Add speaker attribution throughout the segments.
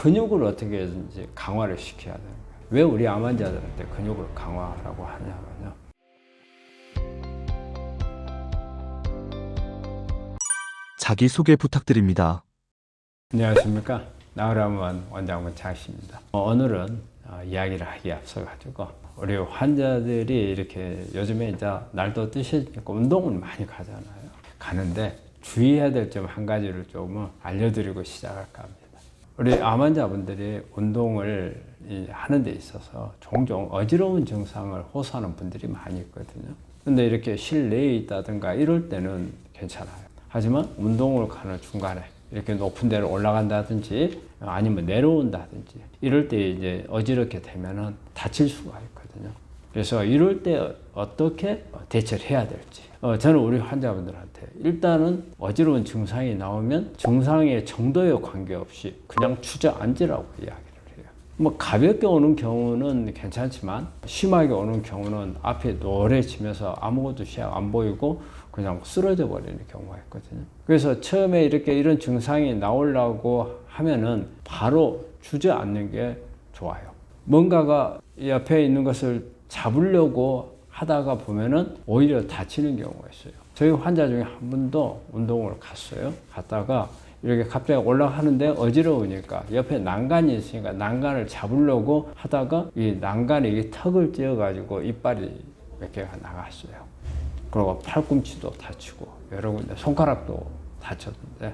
Speaker 1: 근육을 어떻게 이제 강화를 시켜야 되는 거예요. 왜 우리 암 환자들한테 근육을 강화하라고 하냐면요.
Speaker 2: 자기소개 부탁드립니다.
Speaker 1: 안녕하십니까. 나으람원 원장문 장씨입니다. 오늘은 이야기를 하기에 앞서가지고 우리 환자들이 이렇게 요즘에 이제 날도 뜨시니까 운동을 많이 가잖아요. 가는데 주의해야 될 점 한 가지를 좀 알려드리고 시작할까 합니다. 우리 암 환자분들이 운동을 하는 데 있어서 종종 어지러운 증상을 호소하는 분들이 많이 있거든요. 근데 이렇게 실내에 있다든가 이럴 때는 괜찮아요. 하지만 운동을 가는 중간에 이렇게 높은 데를 올라간다든지 아니면 내려온다든지 이럴 때 이제 어지럽게 되면은 다칠 수가 있거든요. 그래서 이럴 때 어떻게 대처를 해야 될지 저는 우리 환자분들한테 일단은 어지러운 증상이 나오면 증상의 정도에 관계없이 그냥 주저앉으라고 이야기를 해요. 뭐 가볍게 오는 경우는 괜찮지만 심하게 오는 경우는 앞에 노래지면서 아무것도 시야 안 보이고 그냥 쓰러져 버리는 경우가 있거든요. 그래서 처음에 이렇게 이런 증상이 나오려고 하면은 바로 주저앉는 게 좋아요. 뭔가가 옆에 있는 것을 잡으려고 하다가 보면은 오히려 다치는 경우가 있어요. 저희 환자 중에 한 분도 운동을 갔어요. 갔다가 이렇게 갑자기 올라가는데 어지러우니까 옆에 난간이 있으니까 난간을 잡으려고 하다가 이 난간에 이 턱을 찧어가지고 이빨이 몇 개가 나갔어요. 그리고 팔꿈치도 다치고 여러 군데 손가락도 다쳤는데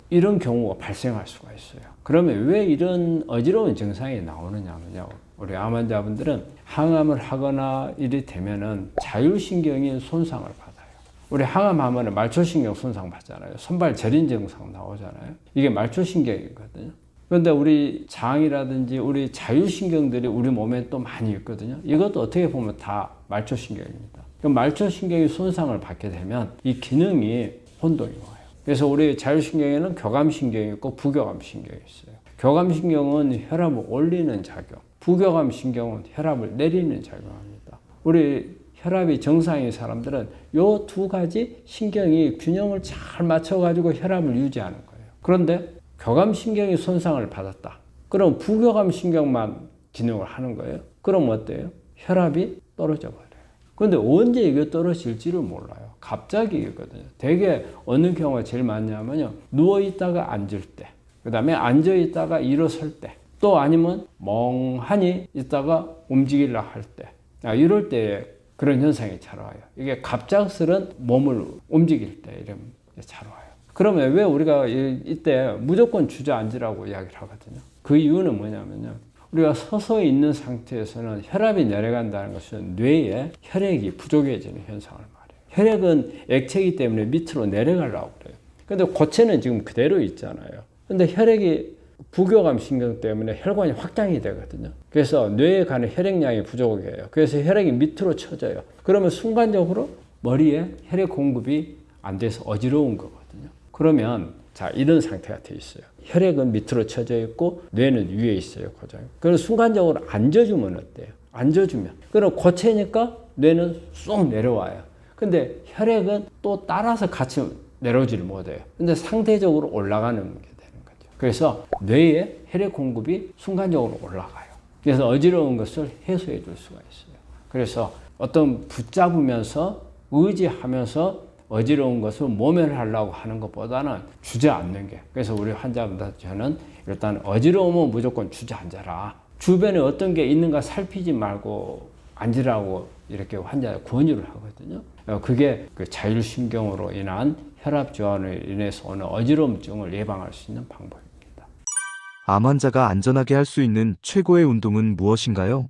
Speaker 1: 이런 경우가 발생할 수가 있어요. 그러면 왜 이런 어지러운 증상이 나오느냐면요. 우리 암 환자분들은 항암을 하거나 일이 되면은 자율신경이 손상을 받아요. 우리 항암하면 말초신경 손상 받잖아요. 손발 저린 증상 나오잖아요. 이게 말초신경이거든요. 그런데 우리 장이라든지 우리 자율신경들이 우리 몸에 또 많이 있거든요. 이것도 어떻게 보면 다 말초신경입니다. 말초신경이 손상을 받게 되면 이 기능이 혼동이 와요. 그래서 우리 자율신경에는 교감신경이 있고 부교감신경이 있어요. 교감신경은 혈압을 올리는 작용, 부교감신경은 혈압을 내리는 작용합니다. 우리 혈압이 정상인 사람들은 이 두 가지 신경이 균형을 잘 맞춰가지고 혈압을 유지하는 거예요. 그런데 교감신경이 손상을 받았다. 그럼 부교감신경만 기능을 하는 거예요. 그럼 어때요? 혈압이 떨어져 버려요. 그런데 언제 이게 떨어질지를 몰라요. 갑자기거든요. 대개 어느 경우가 제일 많냐면요. 누워있다가 앉을 때, 그 다음에 앉아있다가 일어설 때, 또 아니면 멍하니 있다가 움직이려 할 때, 이럴 때 그런 현상이 잘 와요. 이게 갑작스런 몸을 움직일 때 이런 게 잘 와요. 그러면 왜 우리가 이때 무조건 주저앉으라고 이야기를 하거든요. 그 이유는 뭐냐면요. 우리가 서서 있는 상태에서는 혈압이 내려간다는 것은 뇌에 혈액이 부족해지는 현상을 말해요. 혈액은 액체이기 때문에 밑으로 내려가려고 그래요. 근데 고체는 지금 그대로 있잖아요. 근데 혈액이 부교감 신경 때문에 혈관이 확장이 되거든요. 그래서 뇌에 가는 혈액량이 부족해요. 그래서 혈액이 밑으로 쳐져요. 그러면 순간적으로 머리에 혈액 공급이 안 돼서 어지러운 거거든요. 그러면 자, 이런 상태가 돼 있어요. 혈액은 밑으로 쳐져 있고 뇌는 위에 있어요. 고정. 그럼 순간적으로 앉아주면 어때요? 앉아주면. 그럼 고체니까 뇌는 쏙 내려와요. 근데 혈액은 또 따라서 같이 내려오지를 못해요. 근데 상대적으로 올라가는 게 되는 거죠. 그래서 뇌에 혈액 공급이 순간적으로 올라가요. 그래서 어지러운 것을 해소해 줄 수가 있어요. 그래서 어떤 붙잡으면서 의지하면서 어지러운 것을 모면하려고 하는 것보다는 주저앉는 게. 그래서 우리 환자분들 저는 일단 어지러우면 무조건 주저앉아라. 주변에 어떤 게 있는가 살피지 말고 앉으라고 이렇게 환자에 권유를 하거든요. 그게 그 자율신경으로 인한 혈압 저하로 인해서 오는 어지러움증을 예방할 수 있는 방법입니다.
Speaker 2: 암 환자가 안전하게 할 수 있는 최고의 운동은 무엇인가요?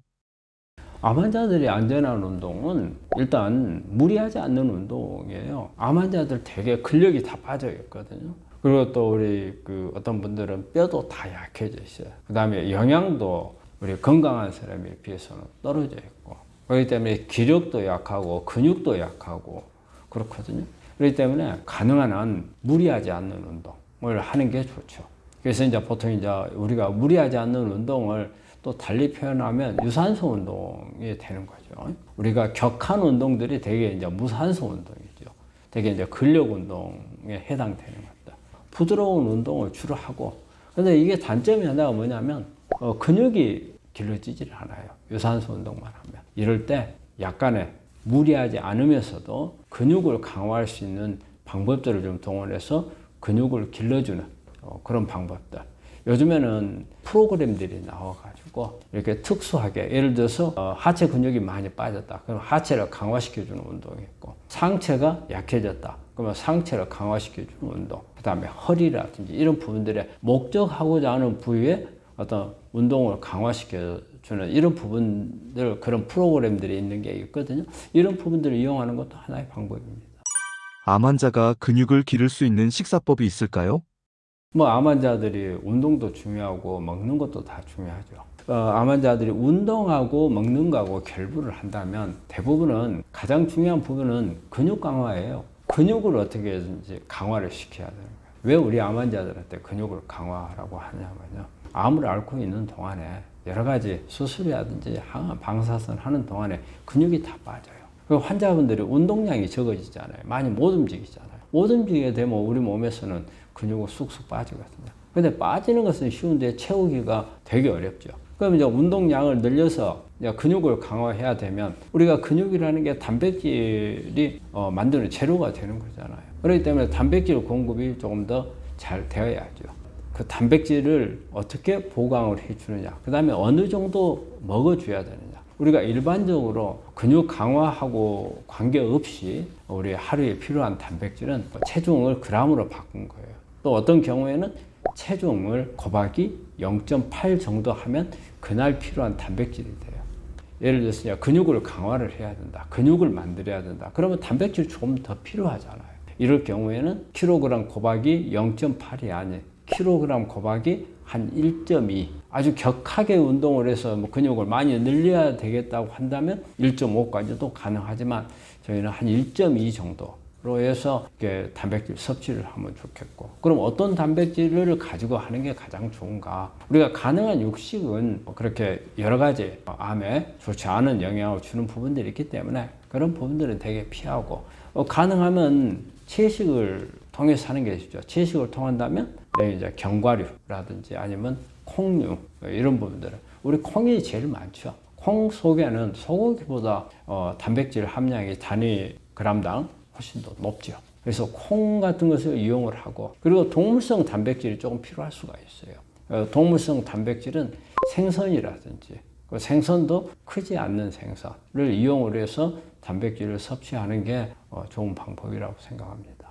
Speaker 1: 암 환자들이 안전한 운동은 일단 무리하지 않는 운동이에요. 암 환자들 되게 근력이 다 빠져 있거든요. 그리고 또 우리 어떤 분들은 뼈도 다 약해져 있어요. 그 다음에 영양도 우리 건강한 사람에 비해서는 떨어져 있고, 그렇기 때문에 기력도 약하고 근육도 약하고 그렇거든요. 그렇기 때문에 가능한 한 무리하지 않는 운동을 하는 게 좋죠. 그래서 이제 보통 이제 우리가 무리하지 않는 운동을 또 달리 표현하면 유산소 운동이 되는 거죠. 우리가 격한 운동들이 되게 이제 무산소 운동이죠. 되게 이제 근력 운동에 해당되는 겁니다. 부드러운 운동을 주로 하고, 근데 이게 단점이 하나가 뭐냐면 근육이 길러지질 않아요. 유산소 운동만 하면. 이럴 때 약간의 무리하지 않으면서도 근육을 강화할 수 있는 방법들을 좀 동원해서 근육을 길러주는 그런 방법들. 요즘에는 프로그램들이 나와가지고 이렇게 특수하게 예를 들어서 하체 근육이 많이 빠졌다. 그럼 하체를 강화시켜주는 운동이 있고 상체가 약해졌다. 그러면 상체를 강화시켜주는 운동. 그 다음에 허리라든지 이런 부분들의 목적하고자 하는 부위에 어떤 운동을 강화시켜주는 이런 부분들 그런 프로그램들이 있는 게 있거든요. 이런 부분들을 이용하는 것도 하나의 방법입니다.
Speaker 2: 암 환자가 근육을 기를 수 있는 식사법이 있을까요?
Speaker 1: 암 환자들이 운동도 중요하고 먹는 것도 다 중요하죠. 암 환자들이 운동하고 먹는 거하고 결부를 한다면 대부분은 가장 중요한 부분은 근육 강화예요. 근육을 어떻게든지 강화를 시켜야 되는 거예요. 왜 우리 암 환자들한테 근육을 강화하라고 하냐면요. 암을 앓고 있는 동안에 여러 가지 수술이라든지 항암, 방사선 하는 동안에 근육이 다 빠져요. 그 환자분들이 운동량이 적어지잖아요. 많이 못 움직이잖아요. 못 움직이게 되면 우리 몸에서는 근육이 쑥쑥 빠지거든요. 근데 빠지는 것은 쉬운데 채우기가 되게 어렵죠. 그럼 이제 운동량을 늘려서 근육을 강화해야 되면 우리가 근육이라는 게 단백질이 만드는 재료가 되는 거잖아요. 그렇기 때문에 단백질 공급이 조금 더 잘 되어야죠. 그 단백질을 어떻게 보강을 해주느냐. 그 다음에 어느 정도 먹어줘야 되느냐. 우리가 일반적으로 근육 강화하고 관계없이 우리 하루에 필요한 단백질은 체중을 그램으로 바꾼 거예요. 또 어떤 경우에는 체중을 곱하기 0.8 정도 하면 그날 필요한 단백질이 돼요. 예를 들어서 근육을 강화를 해야 된다. 근육을 만들어야 된다. 그러면 단백질 조금 더 필요하잖아요. 이럴 경우에는 킬로그램 곱하기 0.8이 아닌 킬로그램 곱하기 한 1.2 아주 격하게 운동을 해서 근육을 많이 늘려야 되겠다고 한다면 1.5까지도 가능하지만 저희는 한 1.2 정도로 해서 단백질 섭취를 하면 좋겠고 그럼 어떤 단백질을 가지고 하는 게 가장 좋은가 우리가 가능한 육식은 그렇게 여러 가지 암에 좋지 않은 영향을 주는 부분들이 있기 때문에 그런 부분들은 되게 피하고 가능하면 채식을 통해서 하는 게 좋죠. 채식을 통한다면 이제 견과류라든지 아니면 콩류 이런 부분들은 우리 콩이 제일 많죠. 콩 속에는 소고기보다 단백질 함량이 단위 그램당 훨씬 더 높죠. 그래서 콩 같은 것을 이용을 하고 그리고 동물성 단백질이 조금 필요할 수가 있어요. 동물성 단백질은 생선이라든지 그 생선도 크지 않는 생선을 이용을 해서 단백질을 섭취하는 게 좋은 방법이라고 생각합니다.